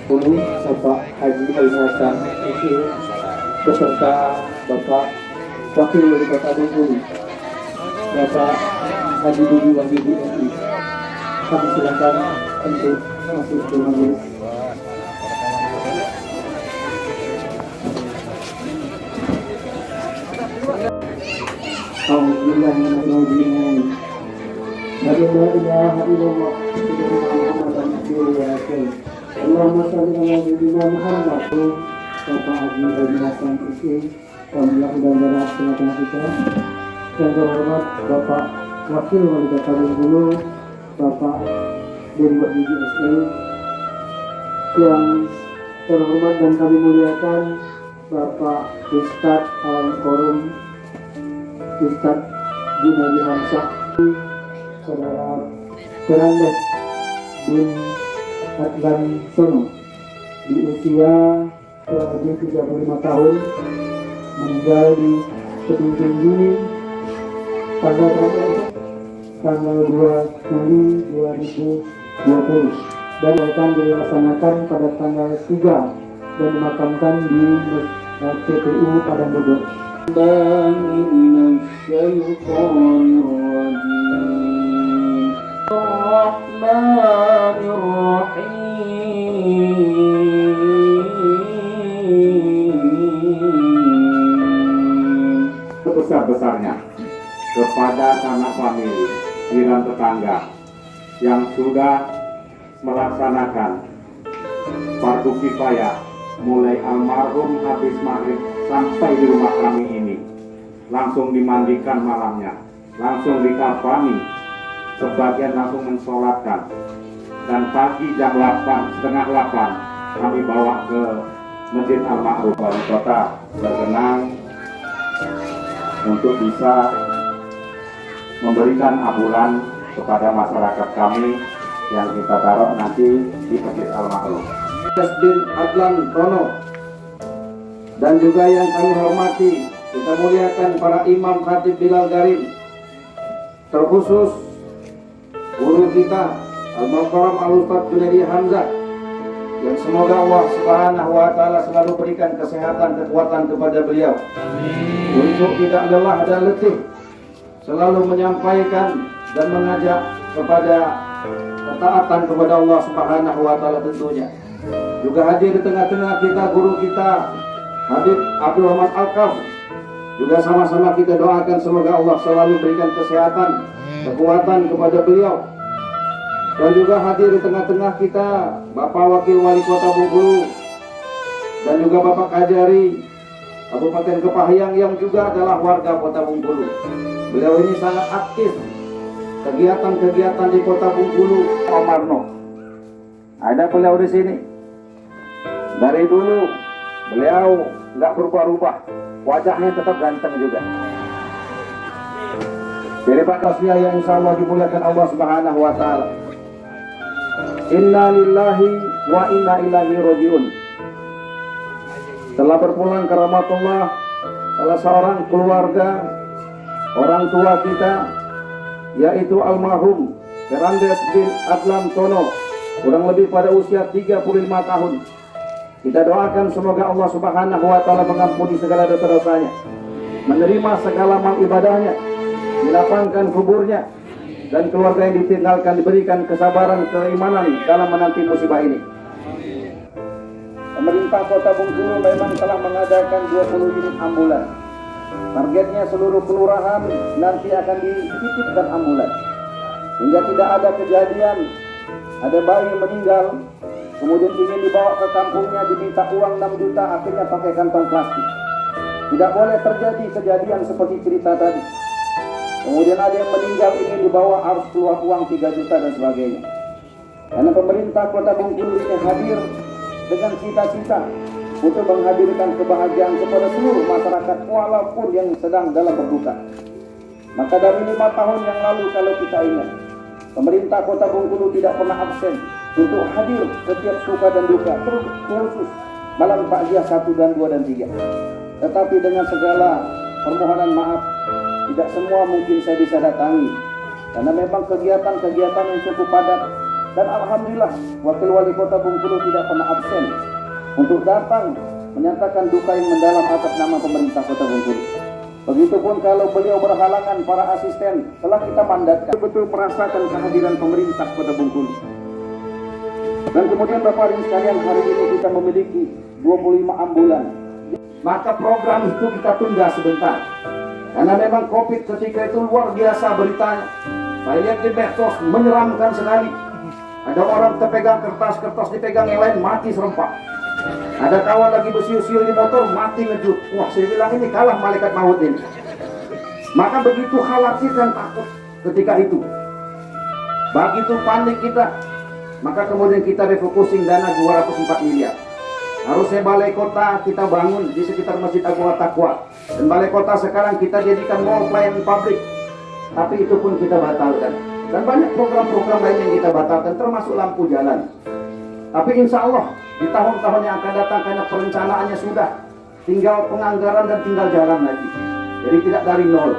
Ulu Bapak Haji Ali Hasan SE beserta Bapak Wakil Wali Kota Bengkulu Bapak Haji Budi Wahyudi SI. Kami silakan untuk masuk ke majelis. Alhamdulillahirrahmanirrahim. La ilaha illallah Muhammadan Rasulullah. Allahumma shalli ala sayyidina Muhammad. Bapak Haji Ali Hasan SE, kami lakukan dalam silakan kita. Yang terhormat Bapak Wakil Wali Kota Bengkulu Bapak Budi Wahyudi SE, yang terhormat dan kami muliakan Bapak Ustadz Al-Qorum Ustadz Junaidi Hamzah, Saudara Perandes bin Adlan Sono di usia kurang lebih 35 tahun, meninggal di 7 Juni tanggal 2 Juli 2020 dan akan dilaksanakan pada tanggal 3 dan dimakamkan di TPU Padang Bodor. Sebesar-besarnya kepada sanak famili, jiran tetangga yang sudah melaksanakan fardu kifayah mulai almarhum habis maghrib sampai di rumah kami ini, langsung dimandikan malamnya, langsung dikafani, sebagian langsung mensolatkan, dan pagi jam 8, setengah 8 kami bawa ke Masjid Al-Ma'ruf. Wali Kota berkenan untuk bisa memberikan ambulan kepada masyarakat kami yang kita taruh nanti di Masjid Al-Ma'ruf. bin Adlan Sono, dan juga yang kami hormati, kita muliakan para imam khatib Bilal Garim, terkhusus guru kita Al-Mukarram Al-Ustadz Junaidi Hamzah, yang semoga Allah Subhanahu wa Ta'ala selalu berikan kesehatan, kekuatan kepada beliau. Amin. Untuk tidak lelah dan letih selalu menyampaikan dan mengajak kepada ketaatan kepada Allah Subhanahu wa Ta'ala tentunya. Juga hadir di tengah-tengah kita guru kita Habib Abdul Rahman Al-Kaf. Juga sama-sama kita doakan semoga Allah selalu berikan kesehatan, kekuatan kepada beliau. Dan juga hadir di tengah-tengah kita Bapak Wakil Wali Kota Bengkulu dan juga Bapak Kajari Kabupaten Kepahyang yang juga adalah warga Kota Bengkulu. Beliau ini sangat aktif kegiatan-kegiatan di Kota Bengkulu. Omarno, ada beliau di sini. Dari dulu beliau nggak berubah-ubah, wajahnya tetap ganteng juga. Jadi Pak Kasya yang insya Allah dimuliakan Allah Subhanahu wa Ta'ala. Inna lillahi wa inna ilaihi rajiun. Telah berpulang ke rahmatullah salah seorang keluarga orang tua kita, yaitu almarhum Perandes bin Adlan Sono, kurang lebih pada usia 35 tahun. Kita doakan semoga Allah Subhanahu wa Ta'ala mengampuni segala dosa-dosanya, menerima segala amal ibadahnya, dilapangkan kuburnya, dan keluarga yang ditinggalkan diberikan kesabaran, keimanan dalam menanti musibah ini. Pemerintah Kota Bengkulu memang telah mengadakan 20 unit ambulan. Targetnya seluruh kelurahan nanti akan dititipkan ambulan, hingga tidak ada kejadian ada bayi meninggal kemudian ingin dibawa ke kampungnya diminta uang 6 juta akhirnya pakai kantong plastik. Tidak boleh terjadi kejadian seperti cerita tadi. Kemudian ada yang meninggal ingin dibawa harus keluar uang 3 juta dan sebagainya. Karena pemerintah Kota Bengkulu ini hadir dengan cita-cita untuk menghadirkan kebahagiaan kepada seluruh masyarakat walaupun yang sedang dalam berduka. Maka dari 5 tahun yang lalu kalau kita ingat, pemerintah Kota Bengkulu tidak pernah absen untuk hadir setiap suka dan duka, terkhusus malam takziah 1 dan 2 dan 3. Tetapi dengan segala permohonan maaf, tidak semua mungkin saya bisa datangi, karena memang kegiatan-kegiatan yang cukup padat Dan alhamdulillah Wakil Wali Kota Bengkulu tidak pernah absen untuk datang menyatakan duka yang mendalam atas nama pemerintah Kota Bengkulu. Begitupun kalau beliau berhalangan, para asisten telah kita mandatkan betul merasakan kehadiran pemerintah Kota Bengkulu. Dan kemudian Bapak Ibu sekalian, hari ini kita memiliki 25 ambulan. Maka program itu kita tunda sebentar. Karena memang COVID ketika itu luar biasa beritanya. Saya lihat di medsos menyeramkan sekali. Ada orang terpegang kertas dipegang yang lain mati serempak. Ada kawan lagi bersiul-siul di motor mati ngejut. Wah, saya bilang ini kalah malaikat maut ini. Maka begitu khawatir dan takut ketika itu. Begitu panik kita. Maka kemudian kita refocusing dana 204 miliar. Harusnya balai kota kita bangun di sekitar Masjid Agung At-Taqwa. Dan balai kota sekarang kita jadikan mall pelayanan publik. Tapi itu pun kita batalkan. Dan banyak program-program lain yang kita batalkan, termasuk lampu jalan. Tapi insya Allah di tahun-tahun yang akan datang, karena perencanaannya sudah, tinggal penganggaran dan tinggal jalan lagi. Jadi tidak dari nol.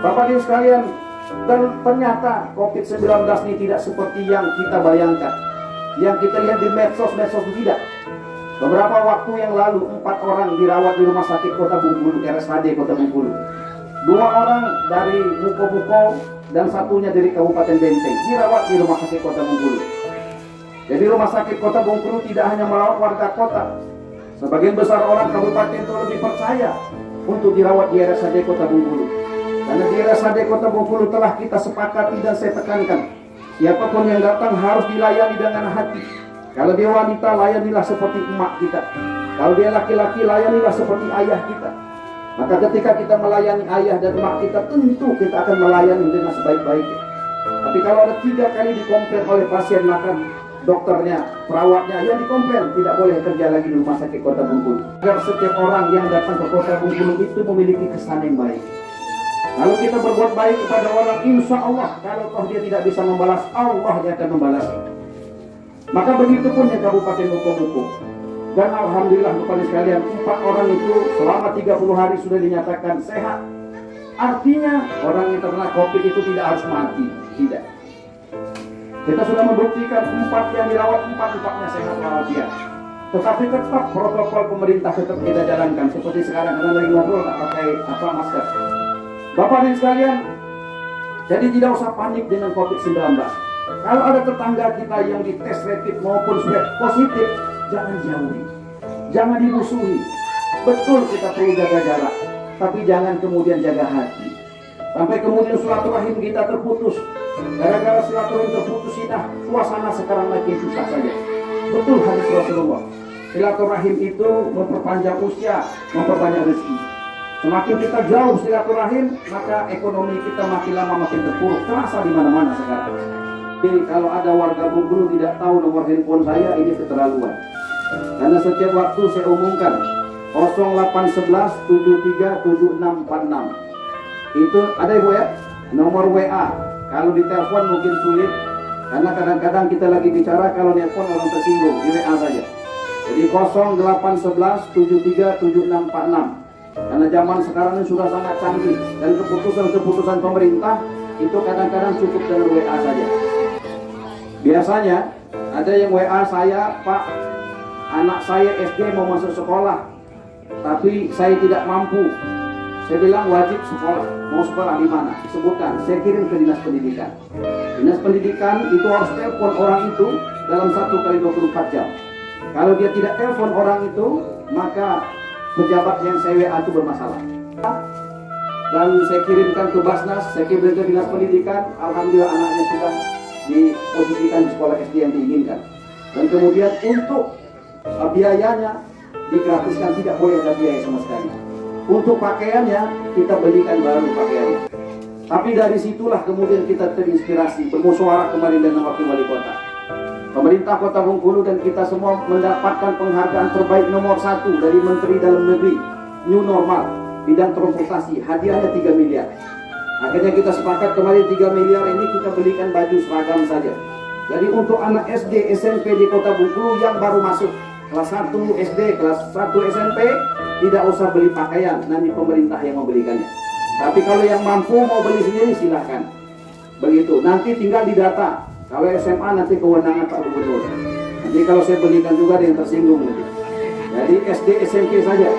Bapak Ibu sekalian, dan ternyata COVID-19 ini tidak seperti yang kita bayangkan. Yang kita lihat di medsos tidak. Beberapa waktu yang lalu 4 orang dirawat di Rumah Sakit Kota Bengkulu, RSAD Kota Bengkulu. 2 orang dari Muko-Muko dan satunya dari Kabupaten Benteng dirawat di Rumah Sakit Kota Bengkulu. Jadi Rumah Sakit Kota Bengkulu tidak hanya merawat warga kota. Sebagian besar orang kabupaten itu lebih percaya untuk dirawat di RSAD Kota Bengkulu. Karena di RSAD Kota Bengkulu telah kita sepakati dan saya tekankan, siapapun yang datang harus dilayani dengan hati. Kalau dia wanita, layanilah seperti emak kita. Kalau dia laki-laki, layanilah seperti ayah kita. Maka ketika kita melayani ayah dan emak kita, tentu kita akan melayani dengan sebaik-baiknya. Tapi kalau ada 3 kali dikomplain oleh pasien, maka dokternya, perawatnya yang dikomplain tidak boleh kerja lagi di Rumah Sakit Kota Bengkulu. Agar setiap orang yang datang ke Kota Bengkulu itu memiliki kesan yang baik. Kalau kita berbuat baik kepada orang, insya Allah kalau toh dia tidak bisa membalas, Allah dia akan membalas. Maka begitu pun yang Kabupaten Muko-Muko. Dan alhamdulillah Bapak sekalian, 4 orang itu selama 30 hari sudah dinyatakan sehat. Artinya orang yang terkena COVID itu tidak harus mati, tidak. Kita sudah membuktikan 4 yang dirawat, 4-4-nya sehat walafiat. Tetapi tetap protokol pemerintah tetap kita jalankan. Seperti sekarang kita lagi ngobrol tak pakai masker. Bapak dan sekalian, jadi tidak usah panik dengan COVID-19. Kalau ada tetangga kita yang dites rapid maupun swab positif, jangan jauhi, jangan dimusuhi. Betul kita perlu jaga jarak, tapi jangan kemudian jaga hati. Sampai kemudian silaturahim kita terputus. Gara-gara silaturahim terputus kita, suasana sekarang makin susah saja. Betul hadis Rasulullah. Silaturahim itu memperpanjang usia, memperbanyak rezeki. Semakin kita jauh silaturahim, maka ekonomi kita makin lama makin terpuruk. Terasa di mana-mana sekarang. Jadi kalau ada warga Bengkulu tidak tahu nomor handphone saya, ini keterlaluan. Karena setiap waktu saya umumkan 0811 73 7646. Itu ada Ibu ya, nomor WA. Kalau ditelepon mungkin sulit, karena kadang-kadang kita lagi bicara, kalau nelpon orang tersinggung, di WA saja. Jadi 0811 73 7646. Karena zaman sekarang ini sudah sangat canggih, dan keputusan-keputusan pemerintah itu kadang-kadang cukup dengan WA saja. Biasanya ada yang WA saya, Pak, anak saya SD mau masuk sekolah, tapi saya tidak mampu. Saya bilang wajib sekolah. Mau sekolah di mana? Sebutkan. Saya kirim ke Dinas Pendidikan. Dinas Pendidikan itu harus telepon orang itu dalam 1 kali 24 jam. Kalau dia tidak telepon orang itu, maka pejabat yang saya WA itu bermasalah. Dan saya kirimkan ke Basnas, saya kirim ke Dinas Pendidikan. Alhamdulillah anaknya sudah diposisikan di sekolah SD yang diinginkan. Dan kemudian untuk biayanya digratiskan, tidak boleh ada biaya sama sekali. Untuk pakaiannya kita belikan baru pakaiannya. Tapi dari situlah kemudian kita terinspirasi, bermusyawarah kemarin dengan Wakil Wali Kota. Pemerintah Kota Bengkulu dan kita semua mendapatkan penghargaan terbaik nomor 1 dari Menteri Dalam Negeri New Normal bidang transportasi, hadiahnya 3 miliar. Akhirnya kita sepakat kemarin 3 miliar ini kita belikan baju seragam saja. Jadi untuk anak SD, SMP di Kota Bengkulu yang baru masuk kelas 1 SD, kelas 1 SMP, tidak usah beli pakaian, nanti pemerintah yang membelikannya. Tapi kalau yang mampu mau beli sendiri silahkan. Begitu, nanti tinggal didata Kalau SMA nanti kewenangan Pak Gubernur. Nanti kalau saya belikan juga ada yang tersinggung nanti. Jadi SD SMP saja.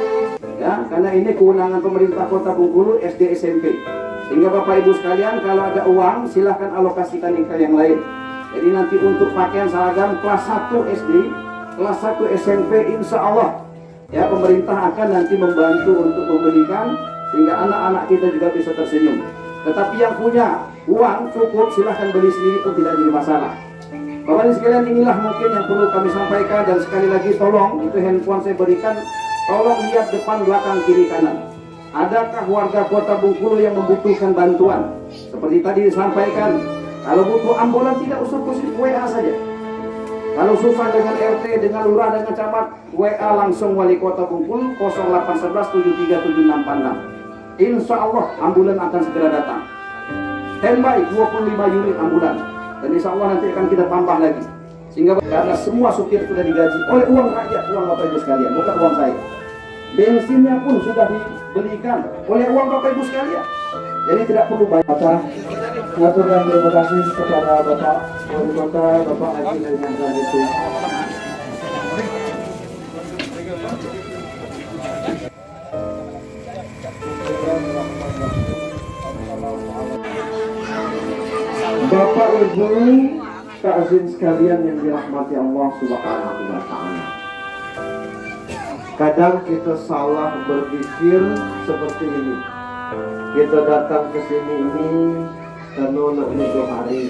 Ya, karena ini kewenangan pemerintah Kota Bengkulu SD SMP. Sehingga Bapak Ibu sekalian kalau ada uang silahkan alokasikan ke yang lain. Jadi nanti untuk pakaian seragam kelas 1 SD, kelas 1 SMP insya Allah ya pemerintah akan nanti membantu untuk membelikan sehingga anak-anak kita juga bisa tersenyum. Tetapi yang punya uang cukup silahkan beli sendiri pun tidak jadi masalah. Bapak ibu sekalian, inilah mungkin yang perlu kami sampaikan, dan sekali lagi tolong itu handphone saya berikan, tolong lihat depan belakang kiri kanan. Adakah warga Kota Bengkulu yang membutuhkan bantuan? Seperti tadi disampaikan, kalau butuh ambulan tidak usah positif WA saja. Kalau susah dengan RT, dengan lurah, dengan camat, WA langsung Wali Kota Bengkulu 0811 737646. Insya Allah ambulan akan segera datang. Standby 25 unit ambulan, dan insya Allah nanti akan kita tambah lagi. Sehingga karena semua supir sudah digaji oleh uang rakyat, uang Bapak Ibu sekalian, bukan uang saya. Bensinnya pun sudah dibelikan oleh uang Bapak Ibu sekalian. Jadi tidak perlu bayar. Mengaturkan terima kasih kepada Bapak Wali Kota, Bapak Haji dengan itu. Bapak Ibu takzim sekalian yang dirahmati Allah Subhanahu wa Ta'ala. Kadang kita salah berpikir seperti ini. Kita datang ke sini ini karena nak 7 hari.